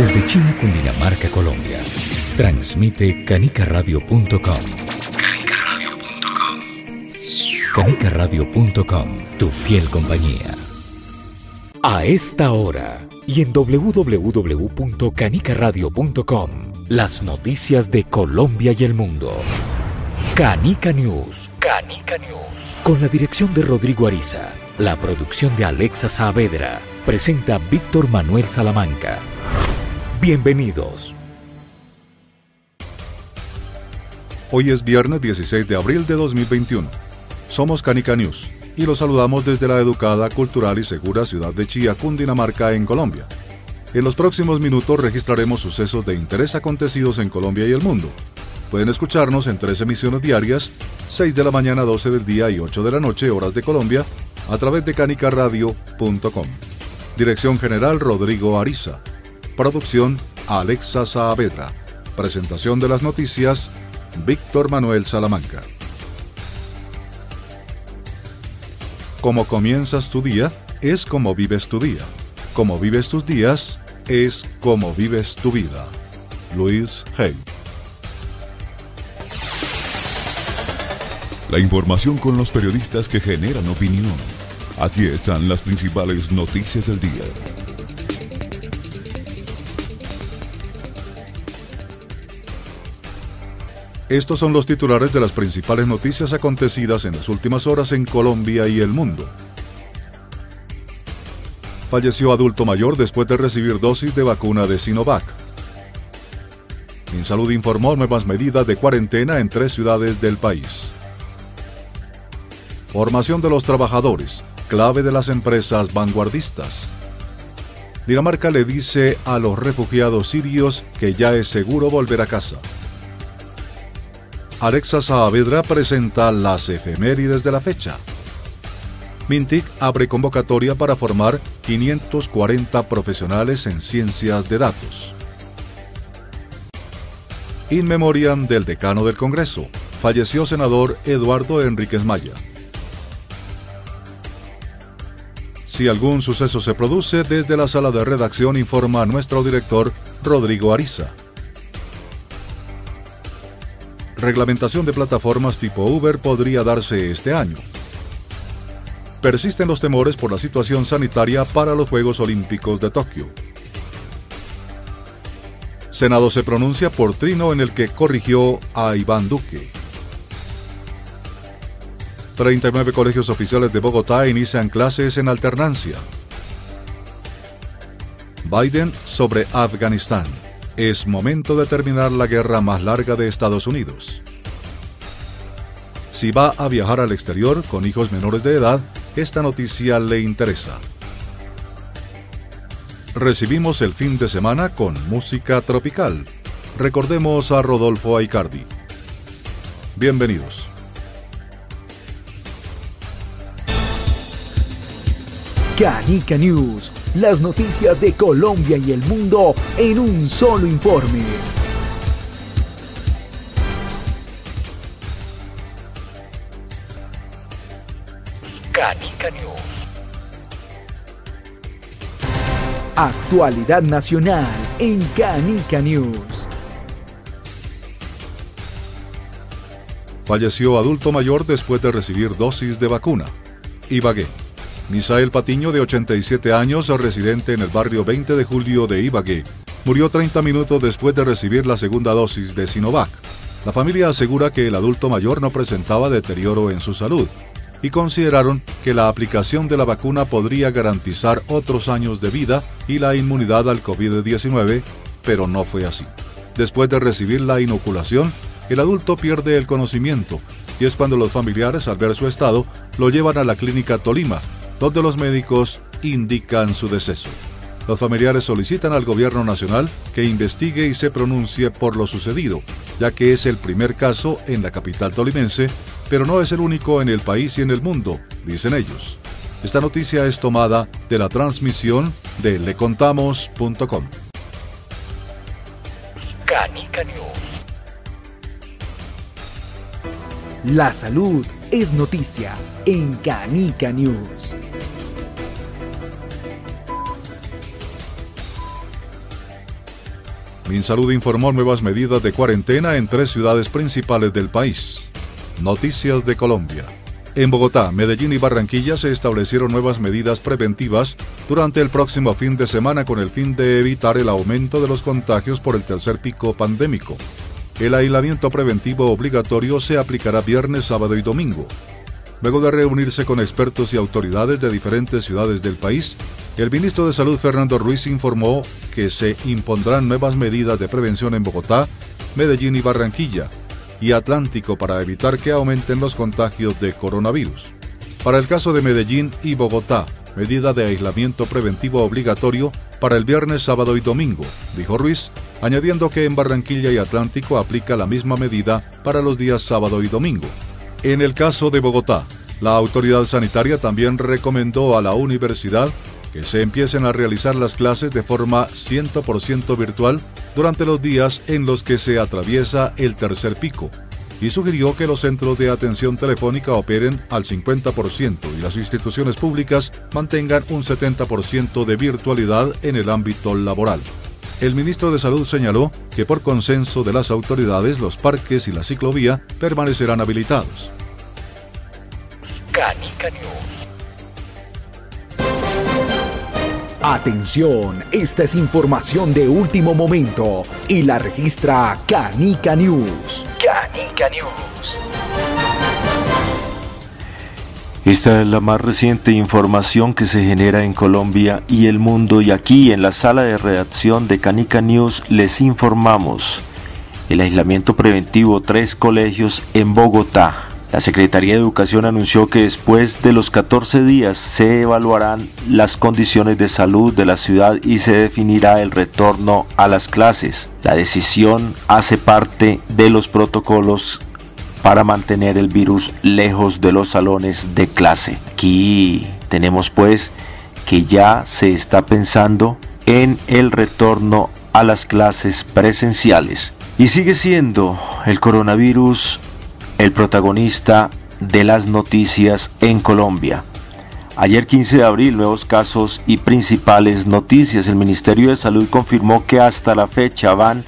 Desde Chía, Cundinamarca, Colombia. Transmite canicaradio.com. Canicaradio.com, tu fiel compañía. A esta hora y en www.canicaradio.com, las noticias de Colombia y el mundo. Canica News. Canica News. Con la dirección de Rodrigo Ariza, la producción de Alexa Saavedra, presenta Víctor Manuel Salamanca. Bienvenidos. Hoy es viernes 16 de abril de 2021. Somos Canica News y los saludamos desde la educada, cultural y segura ciudad de Chía, Cundinamarca, en Colombia. En los próximos minutos registraremos sucesos de interés acontecidos en Colombia y el mundo. Pueden escucharnos en 3 emisiones diarias, 6 de la mañana, 12 del día y 8 de la noche, horas de Colombia, a través de canicaradio.com. Dirección General Rodrigo Ariza. Producción Alexa Saavedra. Presentación de las noticias Víctor Manuel Salamanca. Como comienzas tu día, es como vives tu día. Como vives tus días, es como vives tu vida. Luis Hay. La información con los periodistas que generan opinión. Aquí están las principales noticias del día. Estos son los titulares de las principales noticias acontecidas en las últimas horas en Colombia y el mundo. Falleció adulto mayor después de recibir dosis de vacuna de Sinovac. Minsalud informó nuevas medidas de cuarentena en 3 ciudades del país. Formación de los trabajadores, clave de las empresas vanguardistas. Dinamarca le dice a los refugiados sirios que ya es seguro volver a casa. Alexa Saavedra presenta las efemérides de la fecha. Mintic abre convocatoria para formar 540 profesionales en ciencias de datos. In memoriam del decano del Congreso, falleció senador Eduardo Enríquez Maya. Si algún suceso se produce, desde la sala de redacción informa nuestro director Rodrigo Ariza. Reglamentación de plataformas tipo Uber podría darse este año. Persisten los temores por la situación sanitaria para los Juegos Olímpicos de Tokio. Senado se pronuncia por trino en el que corrigió a Iván Duque. 39 colegios oficiales de Bogotá inician clases en alternancia. Biden sobre Afganistán. Es momento de terminar la guerra más larga de Estados Unidos. Si va a viajar al exterior con hijos menores de edad, esta noticia le interesa. Recibimos el fin de semana con música tropical. Recordemos a Rodolfo Aicardi. Bienvenidos. Canica News, las noticias de Colombia y el mundo en un solo informe. Canica News. Actualidad nacional en Canica News. Falleció adulto mayor después de recibir dosis de vacuna. Ibagué. Misael Patiño, de 87 años, residente en el barrio 20 de julio de Ibagué, murió 30 minutos después de recibir la segunda dosis de Sinovac. La familia asegura que el adulto mayor no presentaba deterioro en su salud y consideraron que la aplicación de la vacuna podría garantizar otros años de vida y la inmunidad al COVID-19, pero no fue así. Después de recibir la inoculación, el adulto pierde el conocimiento y es cuando los familiares, al ver su estado, lo llevan a la clínica Tolima, donde los médicos indican su deceso. Los familiares solicitan al gobierno nacional que investigue y se pronuncie por lo sucedido, ya que es el primer caso en la capital tolimense, pero no es el único en el país y en el mundo, dicen ellos. Esta noticia es tomada de la transmisión de lecontamos.com. Canica News. La salud es noticia en Canica News. Minsalud informó nuevas medidas de cuarentena en 3 ciudades principales del país. Noticias de Colombia. En Bogotá, Medellín y Barranquilla se establecieron nuevas medidas preventivas durante el próximo fin de semana con el fin de evitar el aumento de los contagios por el tercer pico pandémico. El aislamiento preventivo obligatorio se aplicará viernes, sábado y domingo. Luego de reunirse con expertos y autoridades de diferentes ciudades del país, el ministro de Salud Fernando Ruiz informó que se impondrán nuevas medidas de prevención en Bogotá, Medellín y Barranquilla, y Atlántico para evitar que aumenten los contagios de coronavirus. Para el caso de Medellín y Bogotá, medida de aislamiento preventivo obligatorio para el viernes, sábado y domingo, dijo Ruiz, añadiendo que en Barranquilla y Atlántico aplica la misma medida para los días sábado y domingo. En el caso de Bogotá, la autoridad sanitaria también recomendó a la universidad que se empiecen a realizar las clases de forma 100% virtual durante los días en los que se atraviesa el tercer pico, y sugirió que los centros de atención telefónica operen al 50% y las instituciones públicas mantengan un 70% de virtualidad en el ámbito laboral. El ministro de Salud señaló que por consenso de las autoridades los parques y la ciclovía permanecerán habilitados. Canica News. Atención, esta es información de último momento y la registra Canica News. Canica News. Esta es la más reciente información que se genera en Colombia y el mundo, y aquí en la sala de redacción de Canica News les informamos el aislamiento preventivo 3 colegios en Bogotá. La Secretaría de Educación anunció que después de los 14 días se evaluarán las condiciones de salud de la ciudad y se definirá el retorno a las clases. La decisión hace parte de los protocolos para mantener el virus lejos de los salones de clase. Aquí tenemos pues que ya se está pensando en el retorno a las clases presenciales. Y sigue siendo el coronavirus el protagonista de las noticias en Colombia. Ayer 15 de abril, nuevos casos y principales noticias. El Ministerio de Salud confirmó que hasta la fecha van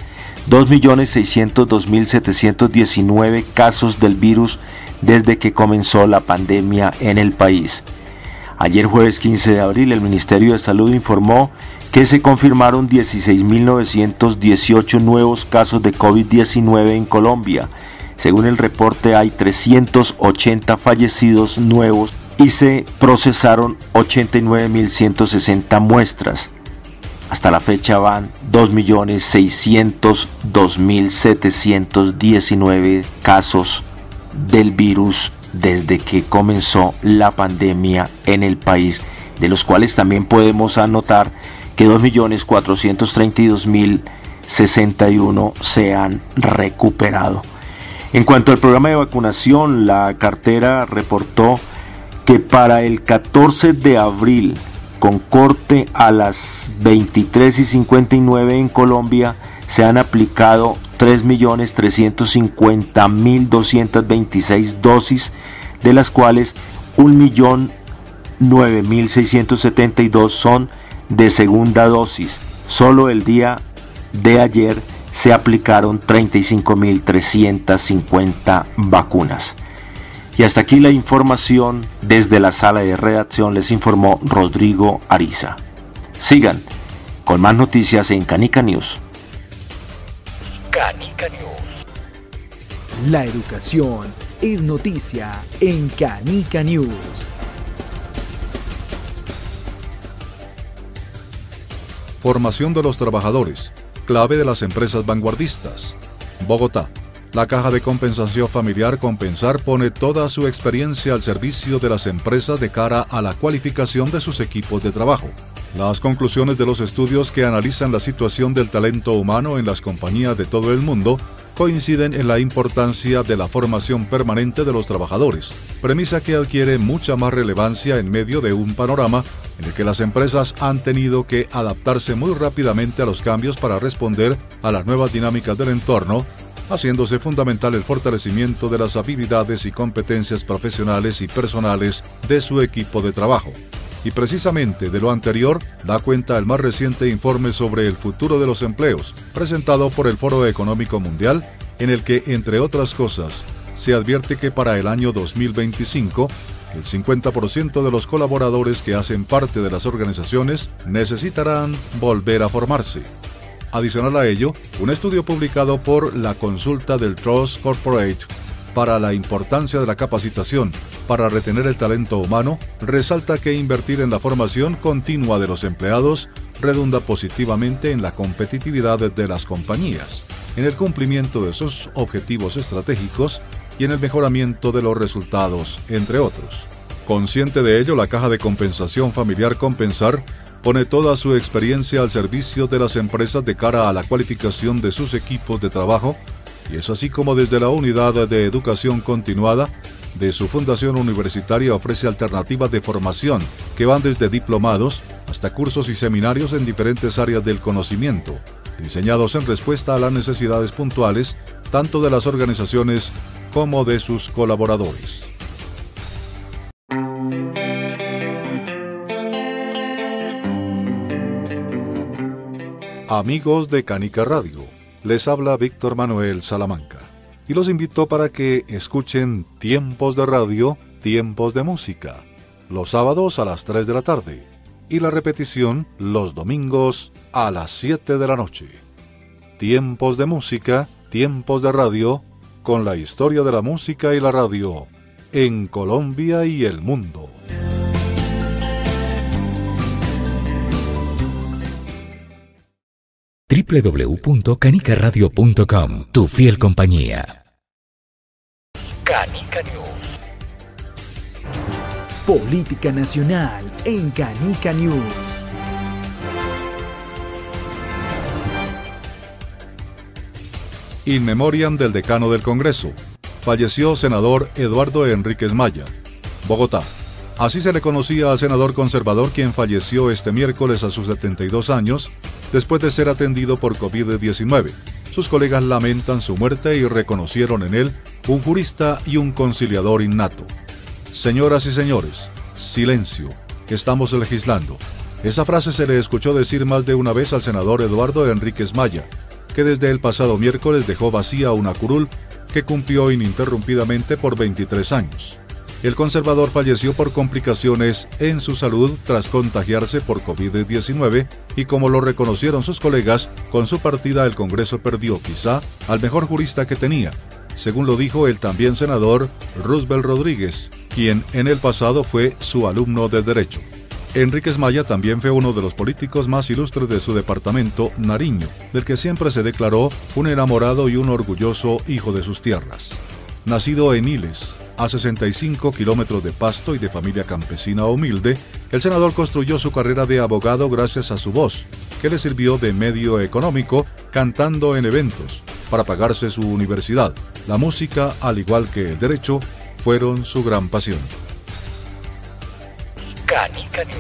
2.602.719 casos del virus desde que comenzó la pandemia en el país. Ayer jueves 15 de abril, el Ministerio de Salud informó que se confirmaron 16.918 nuevos casos de COVID-19 en Colombia. Según el reporte, hay 380 fallecidos nuevos y se procesaron 89.160 muestras. Hasta la fecha van 2.602.719 casos del virus desde que comenzó la pandemia en el país, de los cuales también podemos anotar que 2.432.061 se han recuperado. En cuanto al programa de vacunación, la cartera reportó que para el 14 de abril, con corte a las 23:59 en Colombia, se han aplicado 3.350.226 dosis, de las cuales 1.009.672 son de segunda dosis. Solo el día de ayer se aplicaron 35.350 vacunas. Y hasta aquí la información desde la sala de redacción, les informó Rodrigo Ariza. Sigan con más noticias en Canica News. Canica News. La educación es noticia en Canica News. Formación de los trabajadores, clave de las empresas vanguardistas. Bogotá. La Caja de Compensación Familiar Compensar pone toda su experiencia al servicio de las empresas de cara a la cualificación de sus equipos de trabajo. Las conclusiones de los estudios que analizan la situación del talento humano en las compañías de todo el mundo coinciden en la importancia de la formación permanente de los trabajadores, premisa que adquiere mucha más relevancia en medio de un panorama en el que las empresas han tenido que adaptarse muy rápidamente a los cambios para responder a las nuevas dinámicas del entorno, haciéndose fundamental el fortalecimiento de las habilidades y competencias profesionales y personales de su equipo de trabajo. Y precisamente de lo anterior da cuenta el más reciente informe sobre el futuro de los empleos, presentado por el Foro Económico Mundial, en el que, entre otras cosas, se advierte que para el año 2025, el 50% de los colaboradores que hacen parte de las organizaciones necesitarán volver a formarse. Adicional a ello, un estudio publicado por la consulta del Trust Corporate para la importancia de la capacitación para retener el talento humano resalta que invertir en la formación continua de los empleados redunda positivamente en la competitividad de las compañías, en el cumplimiento de sus objetivos estratégicos y en el mejoramiento de los resultados, entre otros. Consciente de ello, la Caja de Compensación Familiar Compensar pone toda su experiencia al servicio de las empresas de cara a la cualificación de sus equipos de trabajo, y es así como desde la Unidad de Educación Continuada de su fundación universitaria ofrece alternativas de formación que van desde diplomados hasta cursos y seminarios en diferentes áreas del conocimiento, diseñados en respuesta a las necesidades puntuales tanto de las organizaciones como de sus colaboradores. Amigos de Canica Radio, les habla Víctor Manuel Salamanca y los invito para que escuchen Tiempos de Radio, Tiempos de Música, los sábados a las 3 de la tarde y la repetición los domingos a las 7 de la noche. Tiempos de Música, Tiempos de Radio, con la historia de la música y la radio en Colombia y el mundo. www.canicaradio.com, tu fiel compañía. Canica News. Política nacional en Canica News. In memoriam del decano del Congreso. Falleció senador Eduardo Enríquez Maya. Bogotá. Así se le conocía al senador conservador quien falleció este miércoles a sus 72 años después de ser atendido por COVID-19. Sus colegas lamentan su muerte y reconocieron en él un jurista y un conciliador innato. Señoras y señores, silencio, estamos legislando. Esa frase se le escuchó decir más de una vez al senador Eduardo Enríquez Maya, que desde el pasado miércoles dejó vacía una curul que cumplió ininterrumpidamente por 23 años. El conservador falleció por complicaciones en su salud tras contagiarse por COVID-19 y como lo reconocieron sus colegas, con su partida el Congreso perdió quizá al mejor jurista que tenía, según lo dijo el también senador Roosevelt Rodríguez, quien en el pasado fue su alumno de Derecho. Enríquez Maya también fue uno de los políticos más ilustres de su departamento, Nariño, del que siempre se declaró un enamorado y un orgulloso hijo de sus tierras. Nacido en Iles, a 65 kilómetros de Pasto y de familia campesina humilde, el senador construyó su carrera de abogado gracias a su voz, que le sirvió de medio económico cantando en eventos para pagarse su universidad. La música, al igual que el derecho, fueron su gran pasión. Canica News.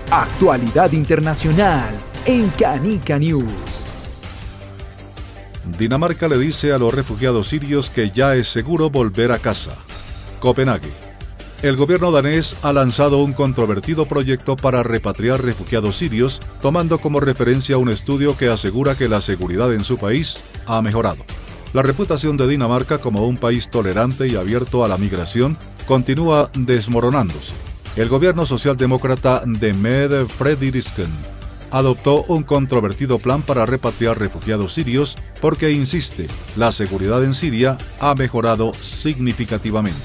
Actualidad internacional en Canica News. Dinamarca le dice a los refugiados sirios que ya es seguro volver a casa. Copenhague. El gobierno danés ha lanzado un controvertido proyecto para repatriar refugiados sirios, tomando como referencia un estudio que asegura que la seguridad en su país ha mejorado. La reputación de Dinamarca como un país tolerante y abierto a la migración continúa desmoronándose. El gobierno socialdemócrata de Mette Frederiksen adoptó un controvertido plan para repatriar refugiados sirios porque, insiste, la seguridad en Siria ha mejorado significativamente.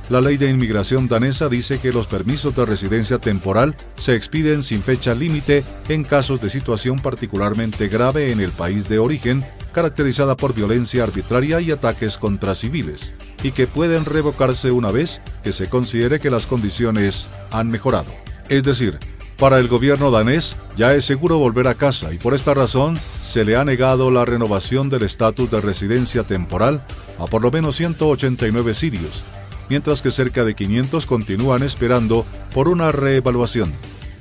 La ley de inmigración danesa dice que los permisos de residencia temporal se expiden sin fecha límite en casos de situación particularmente grave en el país de origen, caracterizada por violencia arbitraria y ataques contra civiles, y que pueden revocarse una vez que se considere que las condiciones han mejorado. Es decir, para el gobierno danés ya es seguro volver a casa y por esta razón se le ha negado la renovación del estatus de residencia temporal a por lo menos 189 sirios, mientras que cerca de 500 continúan esperando por una reevaluación.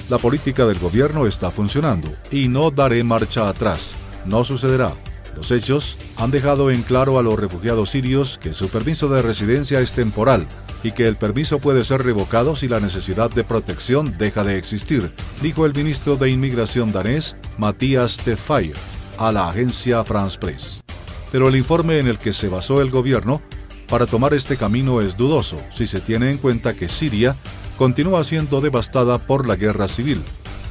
La política del gobierno está funcionando y no daré marcha atrás. No sucederá. Los hechos han dejado en claro a los refugiados sirios que su permiso de residencia es temporal y que el permiso puede ser revocado si la necesidad de protección deja de existir, dijo el ministro de Inmigración danés, Mathias Tesfaye, a la agencia France Press. Pero el informe en el que se basó el gobierno para tomar este camino es dudoso si se tiene en cuenta que Siria continúa siendo devastada por la guerra civil.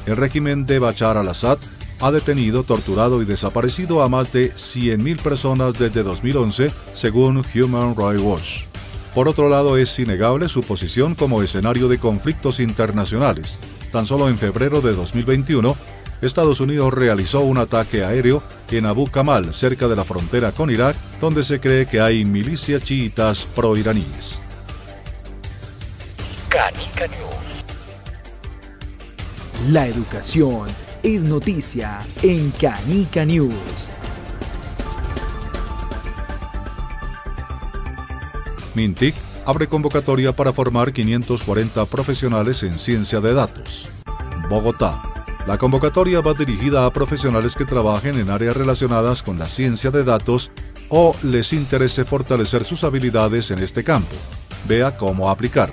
El régimen de Bashar al-Assad ha detenido, torturado y desaparecido a más de 100.000 personas desde 2011, según Human Rights Watch. Por otro lado, es innegable su posición como escenario de conflictos internacionales. Tan solo en febrero de 2021, Estados Unidos realizó un ataque aéreo en Abu Kamal, cerca de la frontera con Irak, donde se cree que hay milicias chiitas pro-iraníes. Canica News. La educación es noticia en Canica News. MINTIC abre convocatoria para formar 540 profesionales en ciencia de datos. Bogotá. La convocatoria va dirigida a profesionales que trabajen en áreas relacionadas con la ciencia de datos o les interese fortalecer sus habilidades en este campo. Vea cómo aplicar.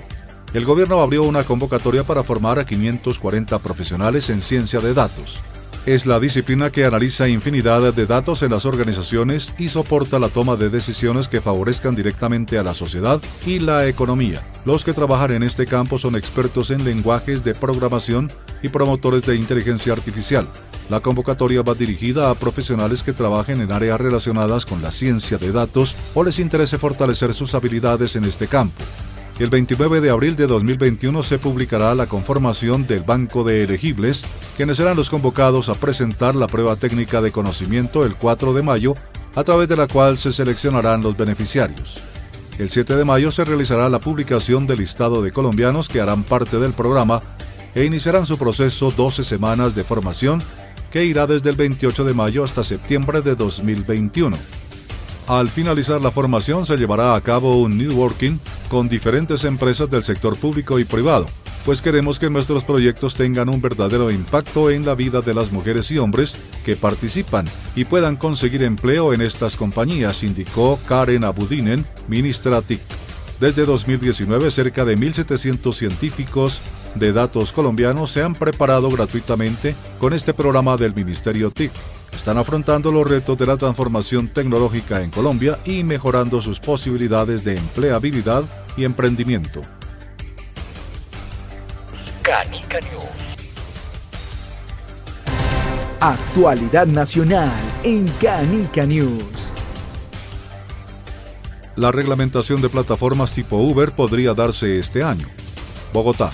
El gobierno abrió una convocatoria para formar a 540 profesionales en ciencia de datos. Es la disciplina que analiza infinidad de datos en las organizaciones y soporta la toma de decisiones que favorezcan directamente a la sociedad y la economía. Los que trabajan en este campo son expertos en lenguajes de programación y promotores de inteligencia artificial. La convocatoria va dirigida a profesionales que trabajen en áreas relacionadas con la ciencia de datos o les interese fortalecer sus habilidades en este campo. El 29 de abril de 2021 se publicará la conformación del Banco de Elegibles, quienes serán los convocados a presentar la prueba técnica de conocimiento el 4 de mayo, a través de la cual se seleccionarán los beneficiarios. El 7 de mayo se realizará la publicación del listado de colombianos que harán parte del programa e iniciarán su proceso 12 semanas de formación que irá desde el 28 de mayo hasta septiembre de 2021. Al finalizar la formación se llevará a cabo un networking con diferentes empresas del sector público y privado, pues queremos que nuestros proyectos tengan un verdadero impacto en la vida de las mujeres y hombres que participan y puedan conseguir empleo en estas compañías, indicó Karen Abudinen, ministra TIC. Desde 2019, cerca de 1.700 científicos de datos colombianos se han preparado gratuitamente con este programa del Ministerio TIC. Están afrontando los retos de la transformación tecnológica en Colombia y mejorando sus posibilidades de empleabilidad y emprendimiento. Canica News. Actualidad nacional en Canica News. La reglamentación de plataformas tipo Uber podría darse este año. Bogotá.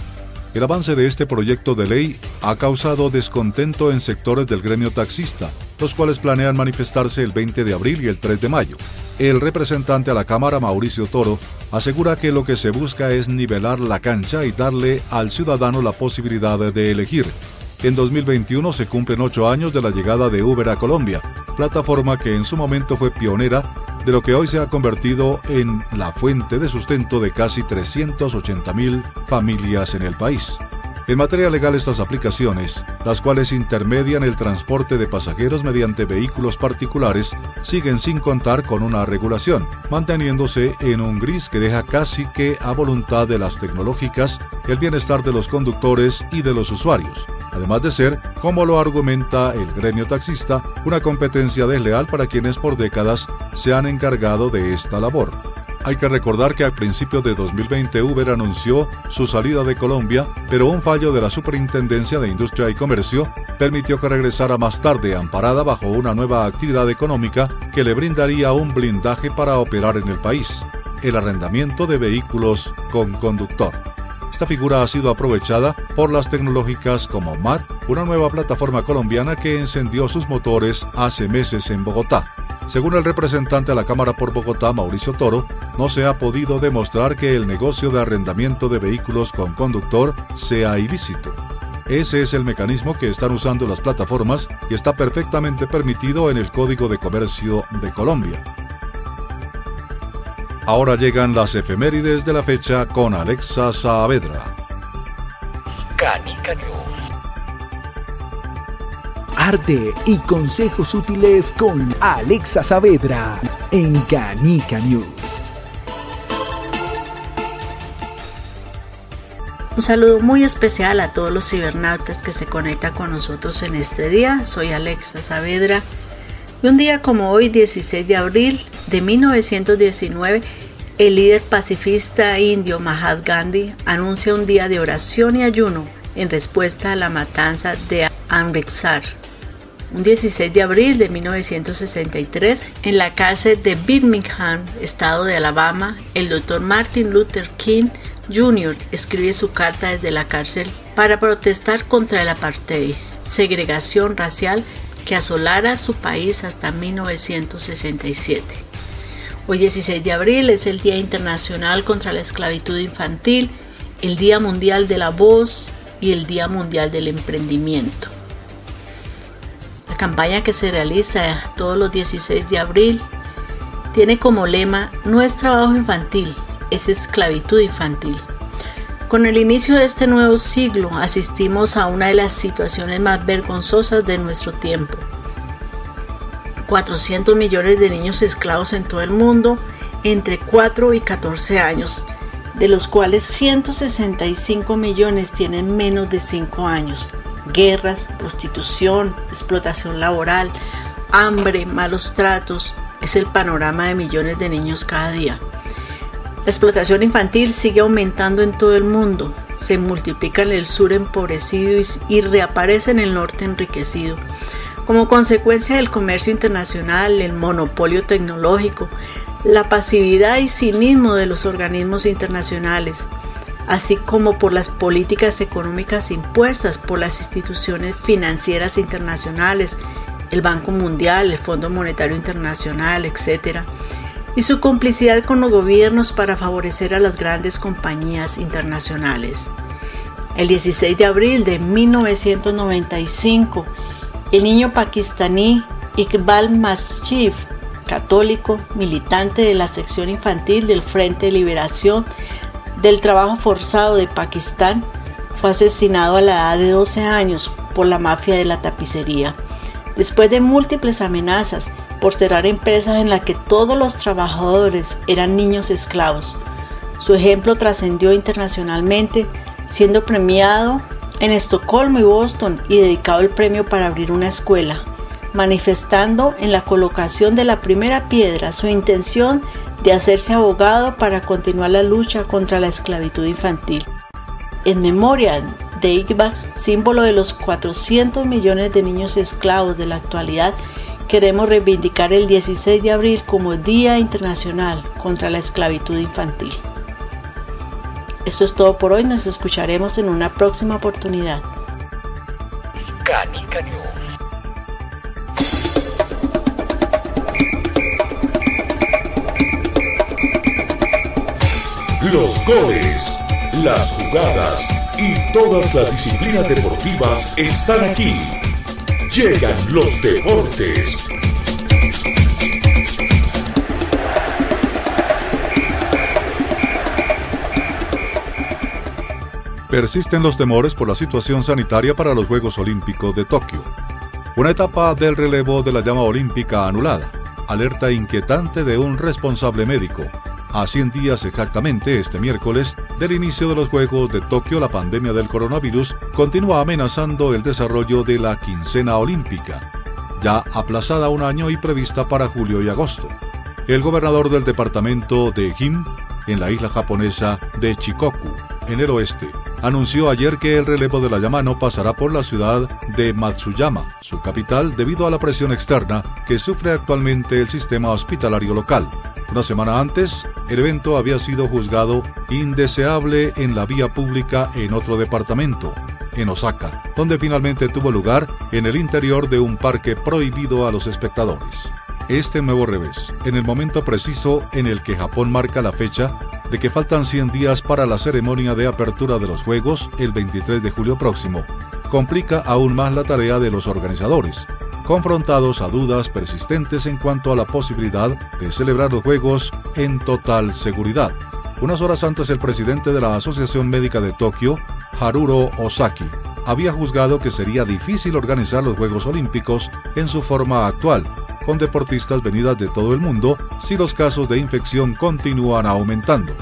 El avance de este proyecto de ley ha causado descontento en sectores del gremio taxista, los cuales planean manifestarse el 20 de abril y el 3 de mayo. El representante a la Cámara, Mauricio Toro, asegura que lo que se busca es nivelar la cancha y darle al ciudadano la posibilidad de elegir. En 2021 se cumplen 8 años de la llegada de Uber a Colombia, plataforma que en su momento fue pionera de lo que hoy se ha convertido en la fuente de sustento de casi 380.000 familias en el país. En materia legal, estas aplicaciones, las cuales intermedian el transporte de pasajeros mediante vehículos particulares, siguen sin contar con una regulación, manteniéndose en un gris que deja casi que a voluntad de las tecnológicas el bienestar de los conductores y de los usuarios, además de ser, como lo argumenta el gremio taxista, una competencia desleal para quienes por décadas se han encargado de esta labor. Hay que recordar que a principios de 2020 Uber anunció su salida de Colombia, pero un fallo de la Superintendencia de Industria y Comercio permitió que regresara más tarde, amparada bajo una nueva actividad económica que le brindaría un blindaje para operar en el país: el arrendamiento de vehículos con conductor. Esta figura ha sido aprovechada por las tecnológicas como MAT, una nueva plataforma colombiana que encendió sus motores hace meses en Bogotá. Según el representante a la Cámara por Bogotá, Mauricio Toro, no se ha podido demostrar que el negocio de arrendamiento de vehículos con conductor sea ilícito. Ese es el mecanismo que están usando las plataformas y está perfectamente permitido en el Código de Comercio de Colombia. Ahora llegan las efemérides de la fecha con Alexa Saavedra. Canica News. arte y consejos útiles con Alexa Saavedra en Canica News. Un saludo muy especial a todos los cibernautas que se conectan con nosotros en este día. Soy Alexa Saavedra. Y un día como hoy, 16 de abril de 1919, el líder pacifista indio Mahatma Gandhi anuncia un día de oración y ayuno en respuesta a la matanza de Amritsar. Un 16 de abril de 1963, en la cárcel de Birmingham, estado de Alabama, el Dr. Martin Luther King Jr. escribe su carta desde la cárcel para protestar contra el apartheid, segregación racial que asolara su país hasta 1967. Hoy 16 de abril es el Día Internacional contra la Esclavitud Infantil, el Día Mundial de la Voz y el Día Mundial del Emprendimiento. La campaña que se realiza todos los 16 de abril tiene como lema "No es trabajo infantil, es esclavitud infantil". Con el inicio de este nuevo siglo asistimos a una de las situaciones más vergonzosas de nuestro tiempo. 400 millones de niños esclavos en todo el mundo entre 4 y 14 años, de los cuales 165 millones tienen menos de 5 años. Guerras, prostitución, explotación laboral, hambre, malos tratos, es el panorama de millones de niños cada día. La explotación infantil sigue aumentando en todo el mundo, se multiplica en el sur empobrecido y reaparece en el norte enriquecido. Como consecuencia del comercio internacional, el monopolio tecnológico, la pasividad y cinismo de los organismos internacionales, así como por las políticas económicas impuestas por las instituciones financieras internacionales, el Banco Mundial, el Fondo Monetario Internacional, etc., y su complicidad con los gobiernos para favorecer a las grandes compañías internacionales. El 16 de abril de 1995, el niño pakistaní Iqbal Masih, católico, militante de la sección infantil del Frente de Liberación del Trabajo Forzado de Pakistán, fue asesinado a la edad de 12 años por la mafia de la tapicería, después de múltiples amenazas por cerrar empresas en las que todos los trabajadores eran niños esclavos. Su ejemplo trascendió internacionalmente, siendo premiado en Estocolmo y Boston y dedicado el premio para abrir una escuela, manifestando en la colocación de la primera piedra su intención de hacerse abogado para continuar la lucha contra la esclavitud infantil. En memoria de Iqbal, símbolo de los 400 millones de niños esclavos de la actualidad, queremos reivindicar el 16 de abril como Día Internacional contra la Esclavitud Infantil. Esto es todo por hoy, nos escucharemos en una próxima oportunidad. Canica News. Los goles, las jugadas y todas las disciplinas deportivas están aquí. Llegan los deportes. Persisten los temores por la situación sanitaria para los Juegos Olímpicos de Tokio. Una etapa del relevo de la llama olímpica anulada. Alerta inquietante de un responsable médico. A 100 días exactamente, este miércoles, del inicio de los Juegos de Tokio, la pandemia del coronavirus continúa amenazando el desarrollo de la quincena olímpica, ya aplazada un año y prevista para julio y agosto. El gobernador del departamento de Hime, en la isla japonesa de Shikoku, en el oeste, anunció ayer que el relevo de la llama no pasará por la ciudad de Matsuyama, su capital, debido a la presión externa que sufre actualmente el sistema hospitalario local. Una semana antes, el evento había sido juzgado indeseable en la vía pública en otro departamento, en Osaka, donde finalmente tuvo lugar en el interior de un parque prohibido a los espectadores. Este nuevo revés, en el momento preciso en el que Japón marca la fecha de que faltan 100 días para la ceremonia de apertura de los Juegos el 23 de julio próximo, complica aún más la tarea de los organizadores, confrontados a dudas persistentes en cuanto a la posibilidad de celebrar los Juegos en total seguridad. Unas horas antes, el presidente de la Asociación Médica de Tokio, Haruo Ozaki, había juzgado que sería difícil organizar los Juegos Olímpicos en su forma actual, con deportistas venidas de todo el mundo, si los casos de infección continúan aumentando.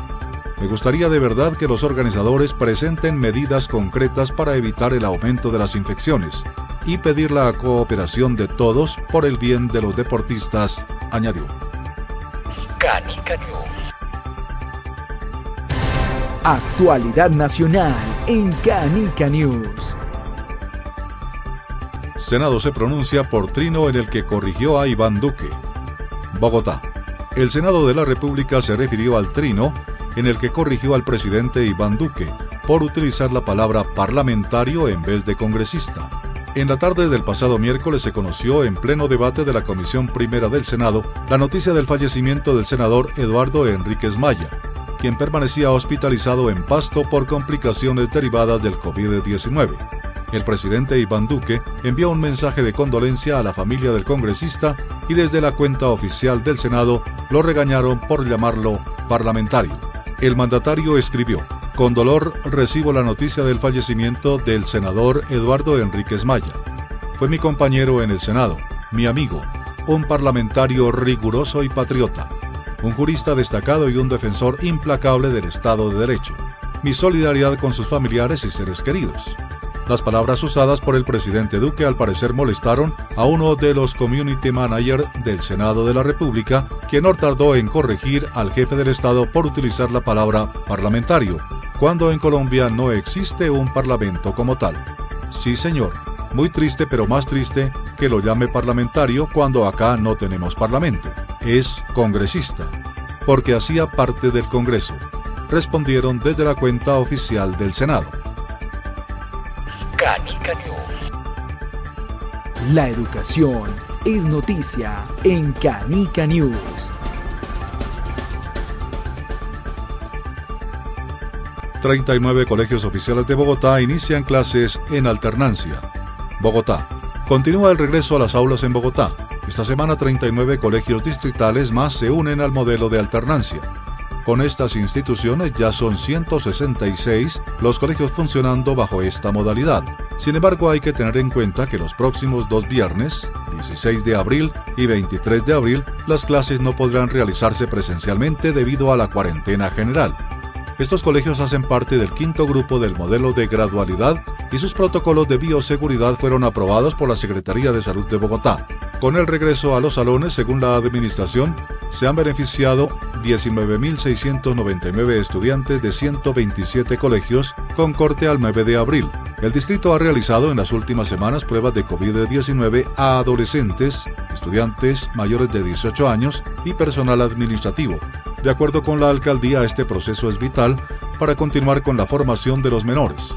Me gustaría de verdad que los organizadores presenten medidas concretas para evitar el aumento de las infecciones y pedir la cooperación de todos por el bien de los deportistas, añadió. Canica News. Actualidad nacional en Canica News. Senado se pronuncia por trino en el que corrigió a Iván Duque. Bogotá. El Senado de la República se refirió al trino en el que corrigió al presidente Iván Duque por utilizar la palabra parlamentario en vez de congresista. En la tarde del pasado miércoles se conoció en pleno debate de la Comisión Primera del Senado la noticia del fallecimiento del senador Eduardo Enríquez Maya, quien permanecía hospitalizado en Pasto por complicaciones derivadas del COVID-19. El presidente Iván Duque envió un mensaje de condolencia a la familia del congresista y desde la cuenta oficial del Senado lo regañaron por llamarlo parlamentario. El mandatario escribió: "Con dolor recibo la noticia del fallecimiento del senador Eduardo Enríquez Maya. Fue mi compañero en el Senado, mi amigo, un parlamentario riguroso y patriota, un jurista destacado y un defensor implacable del Estado de Derecho. Mi solidaridad con sus familiares y seres queridos". Las palabras usadas por el presidente Duque al parecer molestaron a uno de los community managers del Senado de la República, quien no tardó en corregir al jefe del Estado por utilizar la palabra parlamentario, cuando en Colombia no existe un parlamento como tal. Sí, señor, muy triste, pero más triste que lo llame parlamentario cuando acá no tenemos parlamento. Es congresista, porque hacía parte del Congreso, respondieron desde la cuenta oficial del Senado. Canica News. La educación es noticia en Canica News. «39 colegios oficiales de Bogotá inician clases en alternancia». Bogotá. Continúa el regreso a las aulas en Bogotá. Esta semana 39 colegios distritales más se unen al modelo de alternancia. Con estas instituciones ya son 166 los colegios funcionando bajo esta modalidad. Sin embargo, hay que tener en cuenta que los próximos 2 viernes, 16 de abril y 23 de abril, las clases no podrán realizarse presencialmente debido a la cuarentena general. Estos colegios hacen parte del 5º grupo del modelo de gradualidad y sus protocolos de bioseguridad fueron aprobados por la Secretaría de Salud de Bogotá. Con el regreso a los salones, según la administración, se han beneficiado 19.699 estudiantes de 127 colegios con corte al 9 de abril. El distrito ha realizado en las últimas semanas pruebas de COVID-19 a adolescentes, estudiantes mayores de 18 años y personal administrativo. De acuerdo con la alcaldía, este proceso es vital para continuar con la formación de los menores.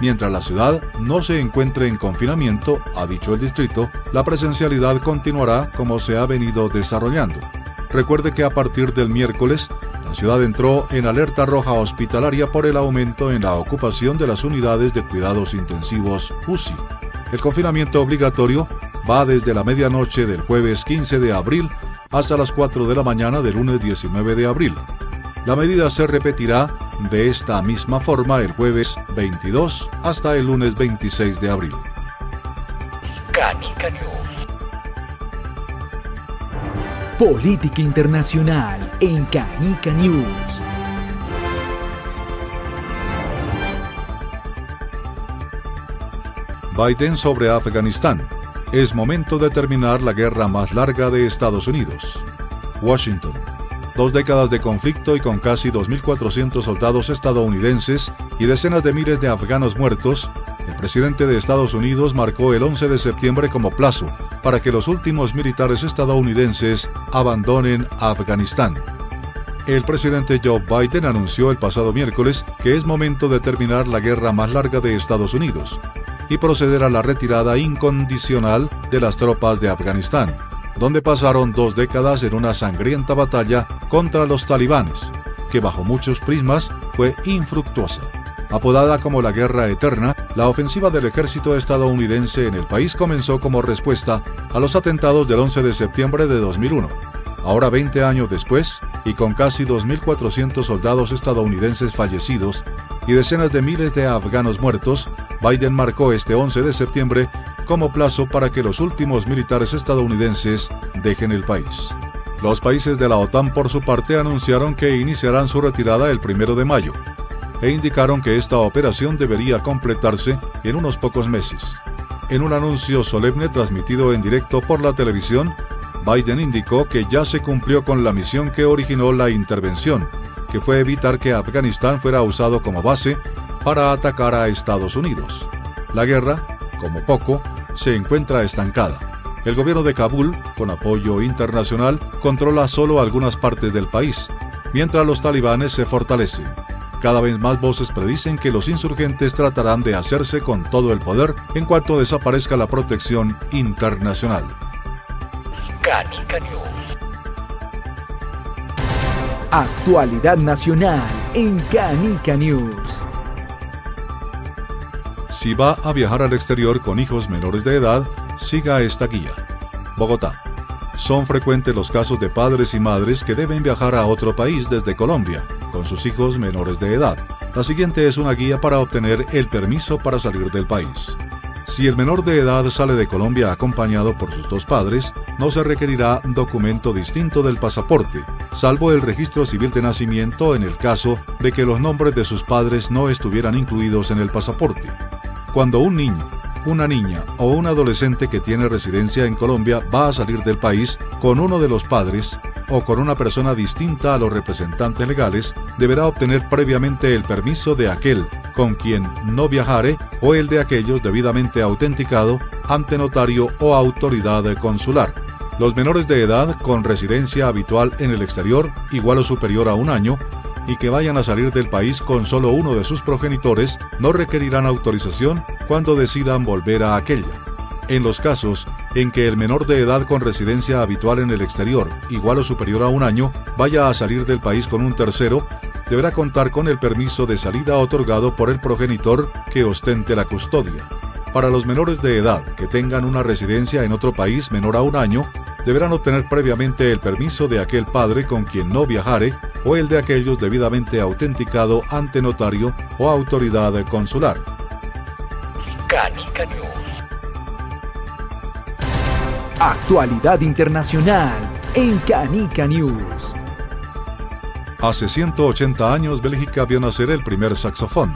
Mientras la ciudad no se encuentre en confinamiento, ha dicho el distrito, la presencialidad continuará como se ha venido desarrollando. Recuerde que a partir del miércoles, la ciudad entró en alerta roja hospitalaria por el aumento en la ocupación de las unidades de cuidados intensivos UCI. El confinamiento obligatorio va desde la medianoche del jueves 15 de abril hasta las 4 de la mañana del lunes 19 de abril. La medida se repetirá de esta misma forma el jueves 22 hasta el lunes 26 de abril. Canica News. Política internacional en Canica News. Biden sobre Afganistán. Es momento de terminar la guerra más larga de Estados Unidos. Washington. 2 décadas de conflicto y con casi 2.400 soldados estadounidenses y decenas de miles de afganos muertos, el presidente de Estados Unidos marcó el 11 de septiembre como plazo para que los últimos militares estadounidenses abandonen Afganistán. El presidente Joe Biden anunció el pasado miércoles que es momento de terminar la guerra más larga de Estados Unidos y proceder a la retirada incondicional de las tropas de Afganistán, donde pasaron 2 décadas en una sangrienta batalla contra los talibanes, que bajo muchos prismas fue infructuosa. Apodada como la Guerra Eterna, la ofensiva del ejército estadounidense en el país comenzó como respuesta a los atentados del 11 de septiembre de 2001. Ahora 20 años después, y con casi 2.400 soldados estadounidenses fallecidos y decenas de miles de afganos muertos, Biden marcó este 11 de septiembre como plazo para que los últimos militares estadounidenses dejen el país. Los países de la OTAN, por su parte, anunciaron que iniciarán su retirada el 1 de mayo e indicaron que esta operación debería completarse en unos pocos meses. En un anuncio solemne transmitido en directo por la televisión, Biden indicó que ya se cumplió con la misión que originó la intervención, que fue evitar que Afganistán fuera usado como base para atacar a Estados Unidos. La guerra, como poco, se encuentra estancada. El gobierno de Kabul, con apoyo internacional, controla solo algunas partes del país, mientras los talibanes se fortalecen. Cada vez más voces predicen que los insurgentes tratarán de hacerse con todo el poder en cuanto desaparezca la protección internacional. Canica News. Actualidad nacional en Canica News. Si va a viajar al exterior con hijos menores de edad, siga esta guía. Bogotá. Son frecuentes los casos de padres y madres que deben viajar a otro país desde Colombia, con sus hijos menores de edad. La siguiente es una guía para obtener el permiso para salir del país. Si el menor de edad sale de Colombia acompañado por sus dos padres, no se requerirá documento distinto del pasaporte, salvo el registro civil de nacimiento en el caso de que los nombres de sus padres no estuvieran incluidos en el pasaporte. Cuando un niño, una niña o un adolescente que tiene residencia en Colombia va a salir del país con uno de los padres o con una persona distinta a los representantes legales, deberá obtener previamente el permiso de aquel con quien no viajare o el de aquellos debidamente autenticado ante notario o autoridad consular. Los menores de edad con residencia habitual en el exterior igual o superior a 1 año y que vayan a salir del país con solo uno de sus progenitores no requerirán autorización cuando decidan volver a aquella. En los casos en que el menor de edad con residencia habitual en el exterior, igual o superior a 1 año, vaya a salir del país con un tercero, deberá contar con el permiso de salida otorgado por el progenitor que ostente la custodia. Para los menores de edad que tengan una residencia en otro país menor a 1 año, deberán obtener previamente el permiso de aquel padre con quien no viajare o el de aquellos debidamente autenticado ante notario o autoridad consular. Canica News. Actualidad internacional en Canica News. Hace 180 años Bélgica vio nacer el primer saxofón.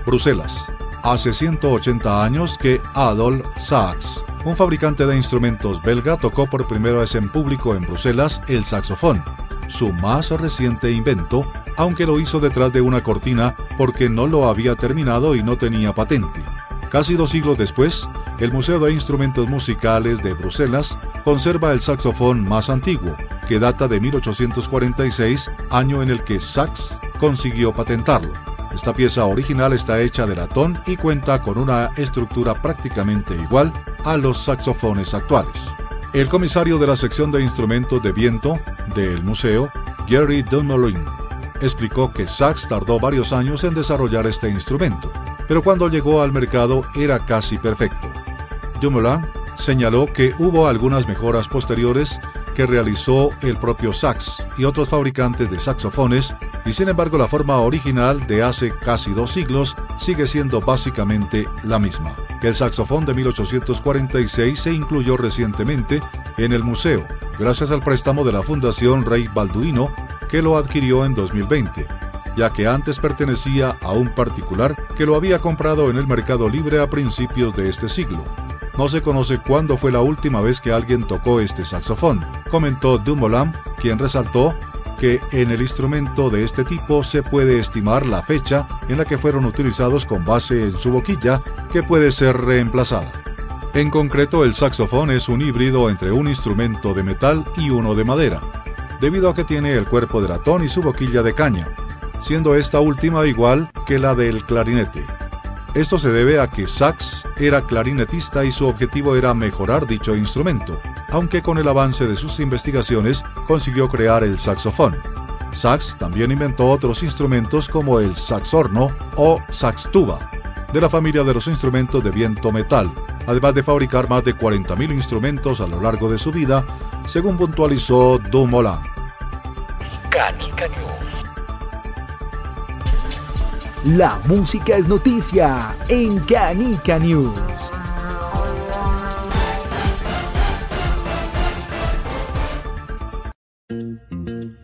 Bruselas. Hace 180 años que Adolphe Sax, un fabricante de instrumentos belga, tocó por primera vez en público en Bruselas el saxofón, su más reciente invento, aunque lo hizo detrás de una cortina porque no lo había terminado y no tenía patente. Casi 2 siglos después, el Museo de Instrumentos Musicales de Bruselas conserva el saxofón más antiguo, que data de 1846, año en el que Sax consiguió patentarlo. Esta pieza original está hecha de latón y cuenta con una estructura prácticamente igual a los saxofones actuales. El comisario de la sección de instrumentos de viento del museo, Gary Dumoulin, explicó que Sax tardó varios años en desarrollar este instrumento, pero cuando llegó al mercado era casi perfecto. Dumoulin señaló que hubo algunas mejoras posteriores que realizó el propio Sax y otros fabricantes de saxofones, y sin embargo la forma original de hace casi 2 siglos sigue siendo básicamente la misma. El saxofón de 1846 se incluyó recientemente en el museo, gracias al préstamo de la Fundación Rey Balduino, que lo adquirió en 2020, ya que antes pertenecía a un particular que lo había comprado en el Mercado Libre a principios de este siglo. No se conoce cuándo fue la última vez que alguien tocó este saxofón, comentó Dumoulin, quien resaltó que en el instrumento de este tipo se puede estimar la fecha en la que fueron utilizados con base en su boquilla, que puede ser reemplazada. En concreto, el saxofón es un híbrido entre un instrumento de metal y uno de madera, debido a que tiene el cuerpo de latón y su boquilla de caña, siendo esta última igual que la del clarinete. Esto se debe a que Sax era clarinetista y su objetivo era mejorar dicho instrumento, aunque con el avance de sus investigaciones consiguió crear el saxofón. Sax también inventó otros instrumentos como el saxhorno o saxtuba, de la familia de los instrumentos de viento metal, además de fabricar más de 40.000 instrumentos a lo largo de su vida, según puntualizó Dumoulin. Canica News. La música es noticia en Canica News.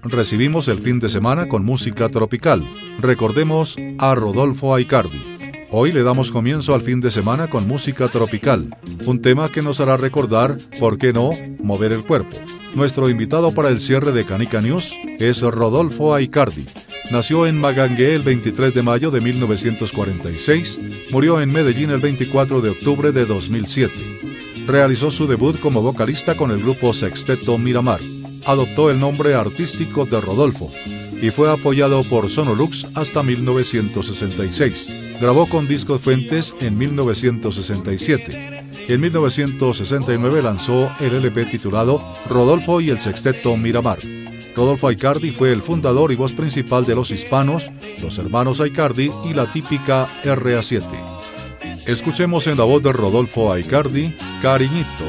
Recibimos el fin de semana con música tropical. Recordemos a Rodolfo Aicardi. Hoy le damos comienzo al fin de semana con música tropical, un tema que nos hará recordar, ¿por qué no?, mover el cuerpo. Nuestro invitado para el cierre de Canica News es Rodolfo Aicardi. Nació en Magangué el 23 de mayo de 1946, murió en Medellín el 24 de octubre de 2007. Realizó su debut como vocalista con el grupo Sexteto Miramar. Adoptó el nombre artístico de Rodolfo y fue apoyado por Sonolux hasta 1966. Grabó con Discos Fuentes en 1967. En 1969 lanzó el LP titulado Rodolfo y el Sexteto Miramar. Rodolfo Aicardi fue el fundador y voz principal de Los Hispanos, Los Hermanos Aicardi y la típica RA7. Escuchemos en la voz de Rodolfo Aicardi, Cariñito.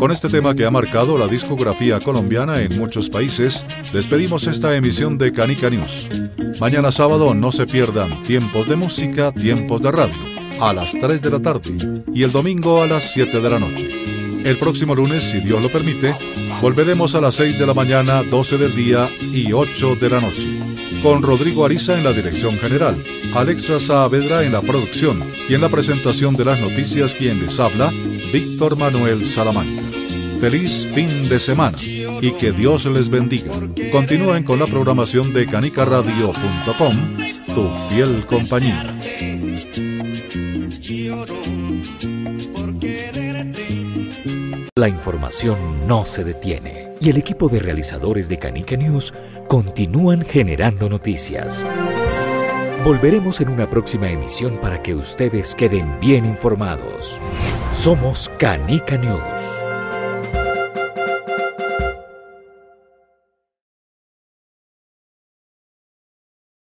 Con este tema que ha marcado la discografía colombiana en muchos países, despedimos esta emisión de Canica News. Mañana sábado no se pierdan Tiempos de Música, Tiempos de Radio, a las 3 de la tarde y el domingo a las 7 de la noche. El próximo lunes, si Dios lo permite, volveremos a las 6 de la mañana, 12 del día y 8 de la noche. Con Rodrigo Ariza en la dirección general, Alexa Saavedra en la producción y en la presentación de las noticias quien les habla, Víctor Manuel Salamanca. Feliz fin de semana y que Dios les bendiga. Continúen con la programación de canicaradio.com, tu fiel compañía. La información no se detiene y el equipo de realizadores de Canica News continúan generando noticias. Volveremos en una próxima emisión para que ustedes queden bien informados. Somos Canica News.